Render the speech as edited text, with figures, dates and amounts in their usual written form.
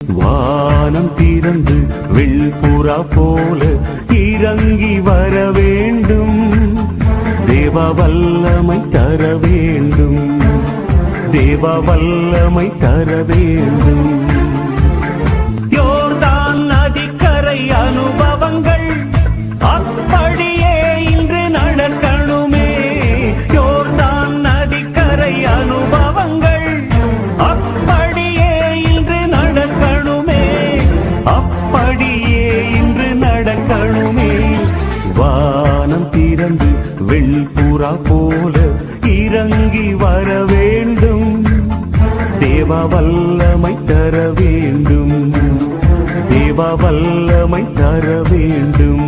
வானம் திறந்து வெள்புறா போல இறங்கி வர வேண்டும். தேவ வல்லமை தர வேண்டும். தேவ வல்லமை தர வேண்டும். யோர்தான் நதிக்கரை அனுபவங்கள் அப்படியே இன்று நடக்கணுமே. யோர்தான் நதிக்கரை அனுபவங்கள் அப்படியே இன்று நடக்கணுமே. அப்படியே இன்று நடக்கணுமே. வானம் திறந்து வெள்புறா போல இறங்கி வர வேண்டும். தேவ வல்லமை தர வேண்டும். தேவ வல்லமை தர வேண்டும்.